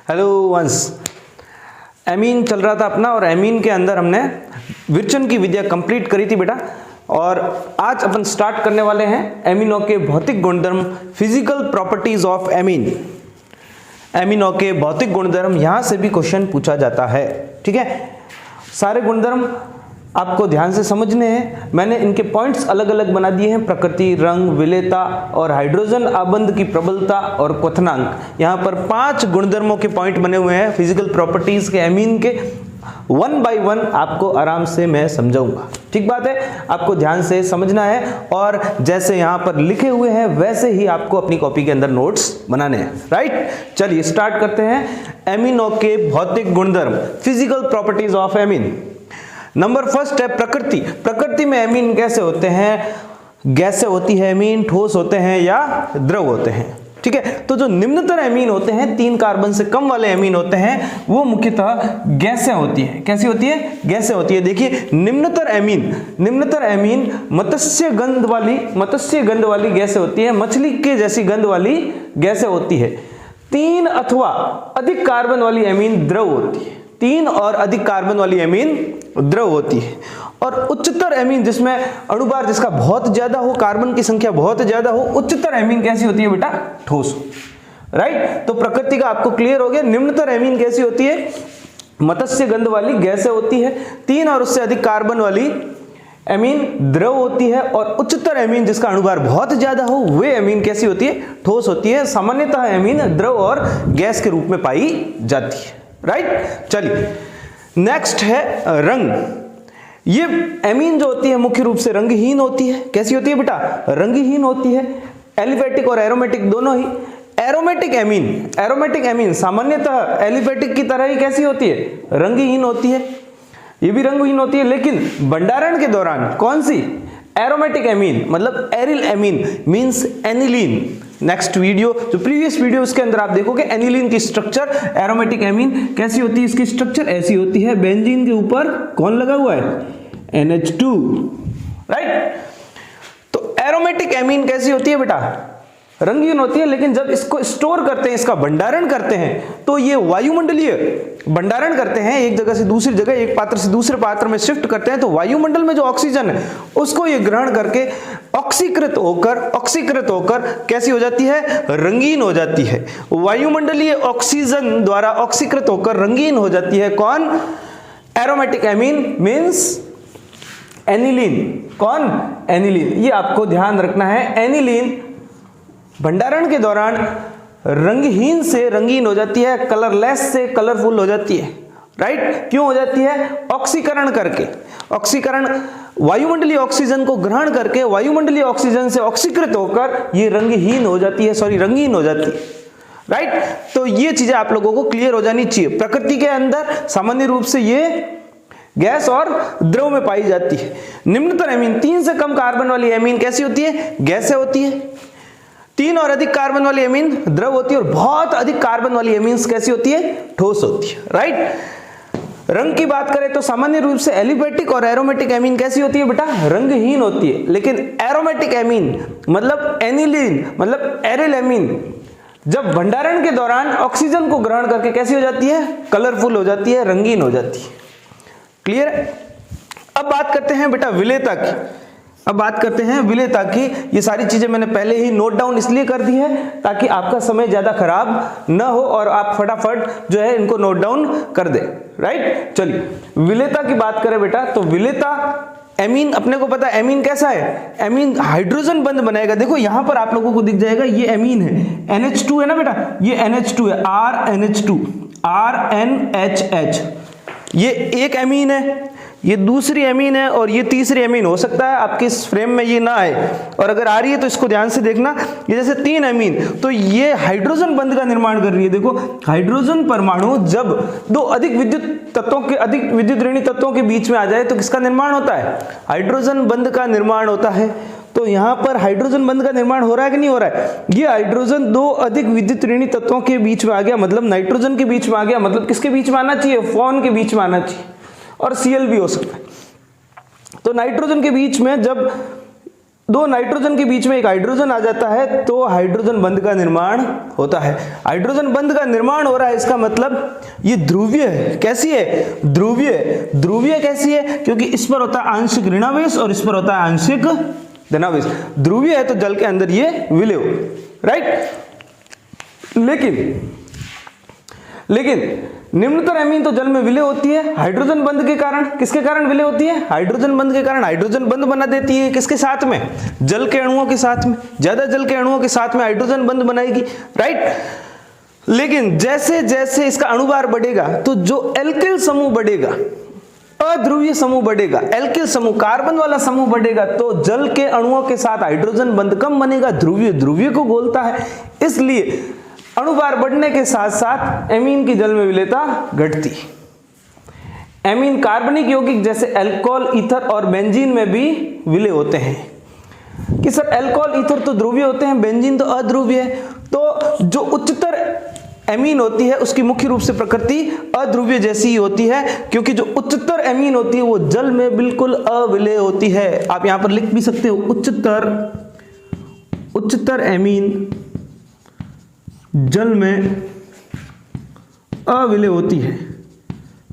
Hello once. Amine चल रहा था अपना और एमीन के अंदर हमने विर्चन की विद्या कंप्लीट करी थी बेटा। और आज अपन स्टार्ट करने वाले हैं एमिनो के भौतिक गुणधर्म, physical properties of amine. Amino के भौतिक गुणधर्म यहां से भी क्वेश्चन पूछा जाता है। ठीक है, सारे गुणधर्म आपको ध्यान से समझने हैं। मैंने इनके पॉइंट्स अलग अलग बना दिए हैं, प्रकृति, रंग, विलेयता और हाइड्रोजन आबंध की प्रबलता और क्वथनांक। यहाँ पर 5 गुणधर्मों के पॉइंट बने हुए हैं फिजिकल प्रॉपर्टीज के एमीन के। 1 बाय 1 आपको आराम से मैं समझाऊंगा। ठीक बात है, आपको ध्यान से समझना है और जैसे यहाँ पर लिखे हुए हैं वैसे ही आपको अपनी कॉपी के अंदर नोट्स बनाने हैं। राइट, चलिए स्टार्ट करते हैं। एमिनो के भौतिक गुणधर्म, physical properties of amine. Number first है प्रकृति। प्रकृति में एमीन कैसे होते हैं? गैस से होती है एमीन, ठोस होते हैं या द्रव होते हैं। ठीक है, तो जो निम्नतर एमीन होते हैं, 3 कार्बन से कम वाले एमीन होते हैं, वो मुख्यतः गैसें होती है। कैसी होती है? गैसें होती है। देखिए निम्नतर एमीन मत्स्य गंध वाली गैसें होती है, मछली के जैसी गंध वाली गैसें होती है। 3 अथवा अधिक कार्बन वाली एमीन द्रव होती है। 3 और अधिक कार्बन वाली एमीन द्रव होती है। और उच्चतर एमीन जिसमें अणुभार जिसका बहुत ज्यादा हो, कार्बन की संख्या बहुत ज्यादा हो, उच्चतर एमीन कैसी होती है बेटा? ठोस। राइट, तो प्रकृति का आपको क्लियर हो गया। निम्नतर एमीन कैसी होती है? मत्स्य गंध वाली गैसें होती है। 3 और उससे अधिक कार्बन वाली एमीन द्रव होती है। और उच्चतर एमीन जिसका अणुभार बहुत ज्यादा हो, वे एमीन कैसी होती है? ठोस होती है। सामान्यतः एमीन द्रव और गैस के रूप में पाई जाती है। राइट, चलिए नेक्स्ट है रंग। ये एमीन जो होती है मुख्य रूप से रंगहीन होती है। कैसी होती है बेटा? रंगहीन होती है। एलिफेटिक और एरोमेटिक दोनों ही। एरोमेटिक एमीन सामान्यतः एलिफेटिक की तरह ही कैसी होती है? रंगहीन होती है। ये भी रंगहीन होती है, लेकिन भंडारण के दौरान कौन सी? एरोमेटिक एमीन मतलब aryl amine means aniline. Next video जो प्रीवियस वीडियो उसके अंदर आप देखोगे एनिलीन की स्ट्रक्चर। एरोमेटिक एमीन कैसी होती है? इसकी स्ट्रक्चर ऐसी होती है, बेंजीन के ऊपर कौन लगा हुआ है? NH2। राइट, तो एरोमेटिक एमीन कैसी होती है बेटा? रंगीन होती है, लेकिन जब इसको स्टोर करते हैं, इसका भंडारण करते हैं, तो ये वायुमंडलीय भंडारण करते हैं। एक जगह से दूसरी जगह, एक पात्र से दूसरे पात्र में शिफ्ट करते हैं, तो वायुमंडल में जो ऑक्सीजन है उसको ये ग्रहण करके ऑक्सीकृत होकर कैसी हो जाती है? रंगीन हो जाती है। वायुमंडलीय ऑक्सीजन द्वारा ऑक्सीकृत होकर रंगीन हो जाती है। कौन? Aromatic amine means aniline. कौन? एनिलीन। ये आपको ध्यान रखना है। एनिलीन भंडारण के दौरान रंगहीन से रंगीन हो जाती है, कलरलेस से कलरफुल हो जाती है। राइट, क्यों हो जाती है? ऑक्सीकरण करके। ऑक्सीकरण वायुमंडलीय ऑक्सीजन को ग्रहण करके वायुमंडलीय ऑक्सीजन से ऑक्सीकृत होकर ये रंगहीन हो जाती है, रंगीन हो जाती है। राइट, तो ये चीजें आप लोगों को क्लियर हो जानी चाहिए। प्रकृति के अंदर सामान्य रूप से ये गैस और द्रव में पाई जाती है। निम्नतर एमीन 3 से कम कार्बन वाली एमीन कैसी होती है? गैसें होती है। 3 और अधिक कार्बन वाली एमीन द्रव होती है। और बहुत अधिक कार्बन वाली एमीन्स कैसी होती है? ठोस होती है। राइट, रंग की बात करें तो सामान्य रूप से एलिफेटिक और एरोमेटिक एमीन कैसी होती है बेटा? रंगहीन होती है। लेकिन एरोमेटिक एमीन मतलब एनिलीन मतलब एरिल एमीन जब भंडारण के दौरान ऑक्सीजन को ग्रहण करके कैसी हो जाती है? कलरफुल हो जाती है, रंगीन हो जाती है। क्लियर है? अब बात करते हैं बेटा विलेयता की। ये सारी चीजें मैंने पहले ही नोट डाउन इसलिए कर दी है ताकि आपका समय ज्यादा खराब न हो और आप फटाफट जो है इनको नोट डाउन कर दे। राइट, चलिए विलेयता की बात करें बेटा, तो विलेयता एमीन अपने को पता है एमीन कैसा है? एमीन हाइड्रोजन बंध बनाएगा। देखो यहां पर आप लोगों को दिख जाएगा, ये एमीन है, NH2 है ना बेटा, ये NH2 है, RNH, ये एक एमीन है, ये दूसरी एमीन है और ये तीसरी एमीन। हो सकता है आपके इस फ्रेम में ये ना आए, और अगर आ रही है तो इसको ध्यान से देखना। ये जैसे 3 एमीन, तो ये हाइड्रोजन बंध का निर्माण कर रही है। देखो हाइड्रोजन परमाणु जब 2 अधिक विद्युत ऋणी तत्वों के बीच में आ जाए तो किसका निर्माण होता है? हाइड्रोजन बंध का निर्माण होता है। तो यहां पर हाइड्रोजन बंध का निर्माण हो रहा है कि नहीं हो रहा है? ये हाइड्रोजन 2 अधिक विद्युत ऋणी तत्वों के बीच में आ गया, मतलब नाइट्रोजन के बीच में आ गया। मतलब किसके बीच में आना चाहिए? फोन के बीच में आना चाहिए, और Cl भी हो सकता है। तो नाइट्रोजन के बीच में जब दो नाइट्रोजन के बीच में एक हाइड्रोजन आ जाता है तो हाइड्रोजन बंध का निर्माण होता है। हाइड्रोजन बंध का निर्माण हो रहा है, इसका मतलब ये ध्रुवीय है। कैसी है? ध्रुवीय। ध्रुवीय कैसी है? क्योंकि इस पर होता है आंशिक ऋणावेश और इस पर होता है आंशिक धनावेश। ध्रुवीय है तो जल के अंदर ये विलय हो, राइट। लेकिन निम्नतर एमीन तो जल में विलय होती है हाइड्रोजन बंध के कारण। किसके कारण विलय होती है? हाइड्रोजन बंध के कारण। हाइड्रोजन बंध बना देती है किसके साथ में? जल के अणुओं के साथ में। ज्यादा जल के अणुओं के साथ में हाइड्रोजन बंध बनाएगी, राइट। लेकिन जैसे जैसे इसका अणुभार बढ़ेगा तो जो एल्किल समूह बढ़ेगा, अध्रुवीय समूह बढ़ेगा, एल्किल समूह कार्बन वाला समूह बढ़ेगा तो जल के अणुओं के साथ हाइड्रोजन बंध कम बनेगा। ध्रुवीय ध्रुवीय को बोलता है, इसलिए अणुभार बढ़ने के साथ साथ एमीन की जल में विलेयता घटती। एमीन कार्बनिक यौगिक जैसे अल्कोहल, ईथर और बेंजीन में भी विलय होते हैं। कि सर अल्कोहल ईथर तो ध्रुवीय होते हैं, बेंजीन तो अध्रुवीय है। तो जो उच्चतर एमीन होती है उसकी मुख्य रूप से प्रकृति अध्रुवीय जैसी ही होती है, क्योंकि जो उच्चतर एमीन होती है वो जल में बिल्कुल अविलय होती है। आप यहां पर लिख भी सकते हो उच्चतर एमीन जल में अविलय होती है।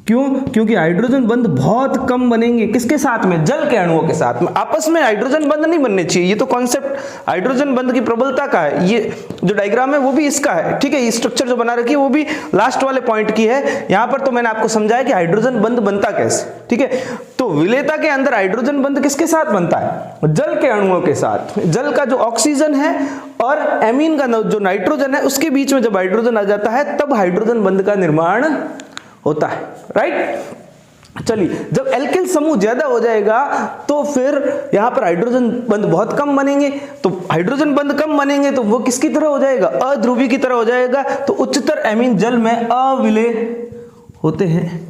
क्यों? क्योंकि हाइड्रोजन बंध बहुत कम बनेंगे। किसके साथ में? जल के अणुओं के साथ में। आपस में हाइड्रोजन बंध नहीं बनने चाहिए, ये तो कॉन्सेप्ट हाइड्रोजन बंध की प्रबलता का है। ये जो डायग्राम है वो भी इसका है, ठीक है। ये स्ट्रक्चर जो बना रखी है वो भी लास्ट वाले पॉइंट की है। यहां पर तो मैंने आपको समझाया कि हाइड्रोजन बंध बनता कैसे, ठीक है। तो विलेयता के अंदर हाइड्रोजन बंध किसके साथ बनता है? जल के अणुओं के साथ। जल का जो ऑक्सीजन है और एमीन का जो नाइट्रोजन है उसके बीच में जब हाइड्रोजन आ जाता है तब हाइड्रोजन बंध का निर्माण होता है, राइट। चलिए, जब एल्किल समूह ज्यादा हो जाएगा तो फिर यहां पर हाइड्रोजन बंध बहुत कम बनेंगे। तो हाइड्रोजन बंध कम बनेंगे तो वो किसकी तरह हो जाएगा? अध्रुवीय की तरह हो जाएगा। तो उच्चतर एमीन जल में अविलय होते हैं,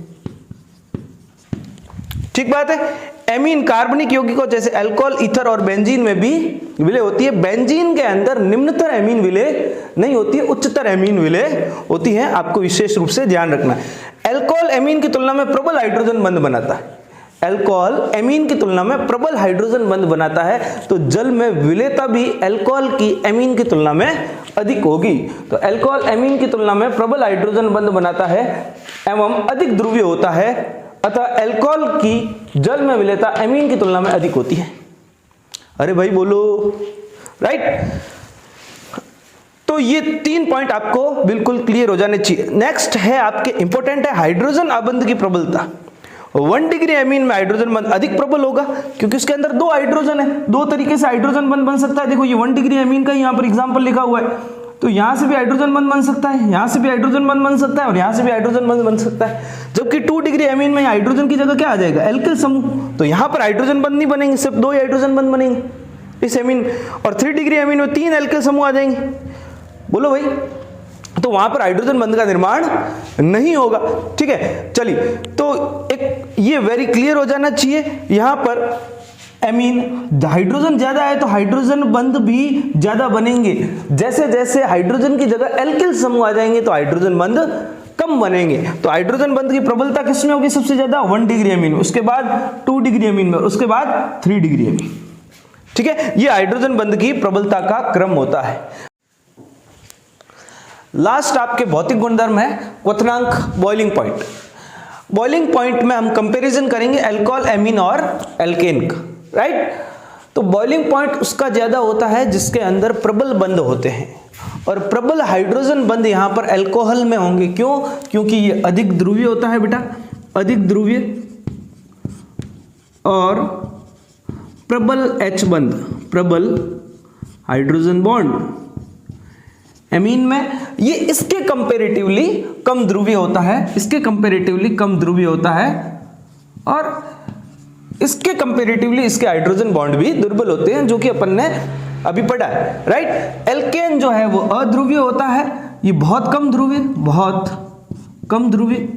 ठीक बात है। एमीन कार्बनिक यौगिकों जैसे अल्कोहल, ईथर और बेंजीन में भी विलय होती है। बेंजीन के अंदर निम्नतर एमीन विलय नहीं होती है, उच्चतर एमीन विलय होती है। आपको विशेष रूप से ध्यान रखना है। अल्कोहल एमीन की तुलना में प्रबल हाइड्रोजन बंध बनाता है। अल्कोहल एमीन की तुलना में प्रबल हाइड्रोजन बंध बनाता है, तो जल में विलेयता भी अल्कोहल की एमीन की तुलना में अधिक होगी। तो अल्कोहल एमीन की तुलना में प्रबल हाइड्रोजन बंध बनाता है एवं अधिक ध्रुवीय होता है, अतः अल्कोहल की जल में विलेयता एमीन की तुलना में अधिक होती है। अरे भाई बोलो, राइट। तो ये 3 पॉइंट आपको बिल्कुल क्लियर हो जाने चाहिए। नेक्स्ट है आपके इंपॉर्टेंट है हाइड्रोजन आबंध की प्रबलता। 1 डिग्री एमीन में हाइड्रोजन बंध अधिक प्रबल होगा क्योंकि उसके अंदर 2 हाइड्रोजन है। 2 तरीके से हाइड्रोजन बंध बन सकता है। देखो ये 1 डिग्री एमीन का यहाँ पर एग्जाम्पल लिखा हुआ है, तो यहां से भी हाइड्रोजन बंध बन सकता है, यहां से भी हाइड्रोजन बंध बन सकता है और यहां से भी हाइड्रोजन बंध बन सकता है। जबकि 2 डिग्री एमीन में हाइड्रोजन की जगह क्या आ जाएगा? एल्किल समूह। तो यहां पर हाइड्रोजन बंध नहीं बनेंगे, सिर्फ 2 हाइड्रोजन बंध बनेंगे इस एमीन। और 3 डिग्री एमीन में 3 एल्किल समूह आ जाएंगे। बोलो भाई, तो वहां पर हाइड्रोजन बंध का निर्माण नहीं होगा, ठीक है। चलिए, तो एक ये वेरी क्लियर हो जाना चाहिए। यहां पर एमीन हाइड्रोजन ज्यादा है तो हाइड्रोजन बंध भी ज्यादा बनेंगे। जैसे जैसे हाइड्रोजन की जगह एल्किल समूह आ जाएंगे तो हाइड्रोजन बंध कम बनेंगे। तो हाइड्रोजन बंध की प्रबलता किसमें होगी सबसे ज्यादा? 1 डिग्री एमीन में, उसके बाद 2 डिग्री एमीन में, उसके बाद 3 डिग्री एमीन, ठीक है। ये हाइड्रोजन बंध की प्रबलता का क्रम होता है। लास्ट आपके भौतिक गुणधर्म है क्वथनांक, बॉइलिंग पॉइंट। बॉइलिंग पॉइंट में हम कंपैरिजन करेंगे अल्कोहल, एमीन और एल्केन का, राइट। तो बॉइलिंग पॉइंट उसका ज्यादा होता है जिसके अंदर प्रबल बंध होते हैं, और प्रबल हाइड्रोजन बंध यहां पर अल्कोहल में होंगे। क्यों? क्योंकि ये अधिक ध्रुवीय होता है बेटा, अधिक ध्रुवीय, और प्रबल H बंध, प्रबल हाइड्रोजन बॉन्ड एमीन में ये इसके कंपैरेटिवली कम ध्रुवीय होता है, इसके कंपैरेटिवली कम ध्रुवीय होता है, और इसके कंपैरेटिवली इसके हाइड्रोजन बॉन्ड भी दुर्बल होते हैं, जो कि अपन ने अभी पढ़ा है, राइट। एल्केन जो है वो अध्रुवीय होता है, ये बहुत कम ध्रुवीय, बहुत कम ध्रुवीय,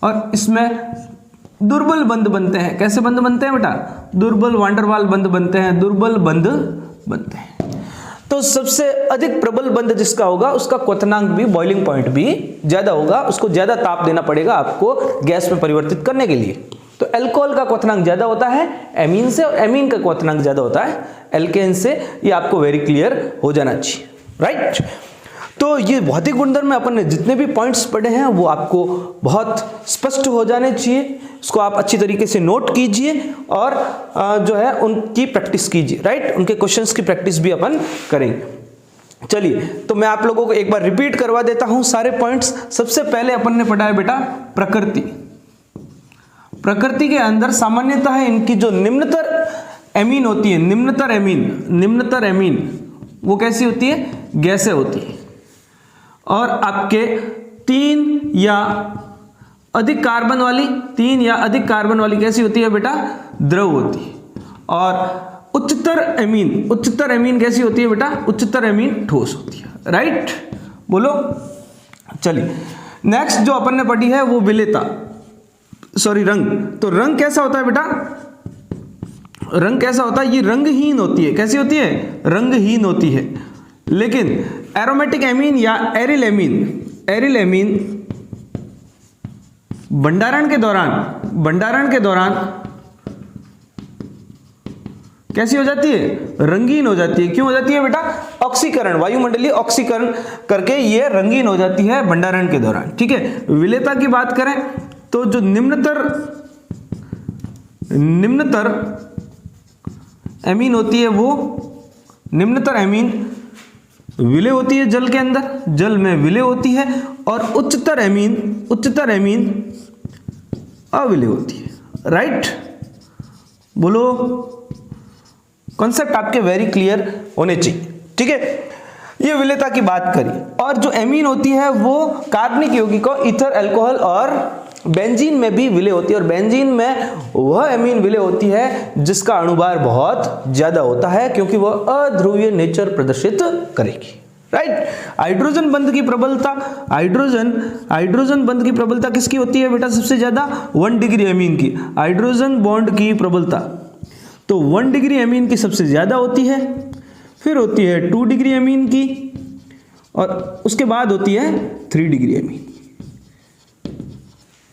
और इसमें दुर्बल बंध बनते हैं। कैसे बंध बनते हैं बेटा? दुर्बल वांडरवाल बंध बनते हैं, दुर्बल बंध बनते हैं। तो सबसे अधिक प्रबल बंध जिसका होगा उसका क्वथनांक भी, बॉइलिंग पॉइंट भी ज्यादा होगा, उसको ज्यादा ताप देना पड़ेगा आपको गैस में परिवर्तित करने के लिए। तो अल्कोहल का क्वथनांक ज्यादा होता है एमीन से, और एमीन का क्वथनांक ज्यादा होता है एल्केन से। ये आपको वेरी क्लियर हो जाना चाहिए, राइट। तो ये भौतिक गुणधर्म में अपन ने जितने भी पॉइंट्स पढ़े हैं वो आपको बहुत स्पष्ट हो जाने चाहिए। इसको आप अच्छी तरीके से नोट कीजिए और जो है उनकी प्रैक्टिस कीजिए, राइट। उनके क्वेश्चंस की प्रैक्टिस भी अपन करेंगे। चलिए, तो मैं आप लोगों को एक बार रिपीट करवा देता हूं सारे पॉइंट्स। सबसे पहले अपन ने पढ़ा है बेटा प्रकृति। प्रकृति के अंदर सामान्यतः इनकी जो निम्नतर एमीन होती है, निम्नतर एमीन वो कैसी होती है? गैसें होती है। और आपके 3 या अधिक कार्बन वाली कैसी होती है बेटा? द्रव होती है। और उच्चतर एमीन कैसी होती है बेटा? उच्चतर एमीन ठोस होती है, राइट। बोलो। चलिए, नेक्स्ट जो अपन ने पढ़ी है वो रंग। तो रंग कैसा होता है बेटा? रंग कैसा होता है? ये रंगहीन होती है। कैसी होती है? रंगहीन होती है। लेकिन एरोमेटिक एमीन या एरिल एमीन भंडारण के दौरान कैसी हो जाती है? रंगीन हो जाती है। क्यों हो जाती है बेटा? ऑक्सीकरण, वायुमंडलीय ऑक्सीकरण करके ये रंगीन हो जाती है भंडारण के दौरान, ठीक है। विलेयता की बात करें तो जो निम्नतर एमीन होती है वो निम्नतर एमीन विलय होती है जल के अंदर, जल में विलय होती है। और उच्चतर एमीन अविलय होती है, राइट। बोलो। कॉन्सेप्ट आपके वेरी क्लियर होने चाहिए, ठीक है। ये विलेयता की बात करी। और जो एमीन होती है वो कार्बनिक यौगिकों ईथर, अल्कोहल और बेंजीन में भी विलय होती है। और बेंजीन में वह एमीन विलय होती है जिसका अणुभार बहुत ज्यादा होता है, क्योंकि वह अध्रुवीय नेचर प्रदर्शित करेगी, राइट। हाइड्रोजन बंध की प्रबलता, हाइड्रोजन बंध की प्रबलता किसकी होती है बेटा? सबसे ज्यादा 1 डिग्री एमीन की। हाइड्रोजन बॉन्ड की प्रबलता तो 1 डिग्री एमीन की सबसे ज्यादा होती है, फिर होती है 2 डिग्री एमीन की, और उसके बाद होती है 3 डिग्री एमीन,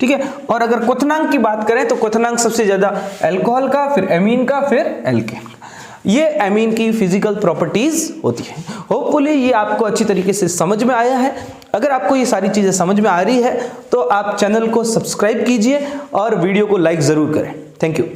ठीक है। और अगर क्वथनांक की बात करें तो क्वथनांक सबसे ज्यादा अल्कोहल का, फिर एमीन का, फिर एल्केन का। ये एमीन की फिजिकल प्रॉपर्टीज होती है। होपफुली ये आपको अच्छी तरीके से समझ में आया है। अगर आपको ये सारी चीजें समझ में आ रही है तो आप चैनल को सब्सक्राइब कीजिए और वीडियो को लाइक जरूर करें। Thank you.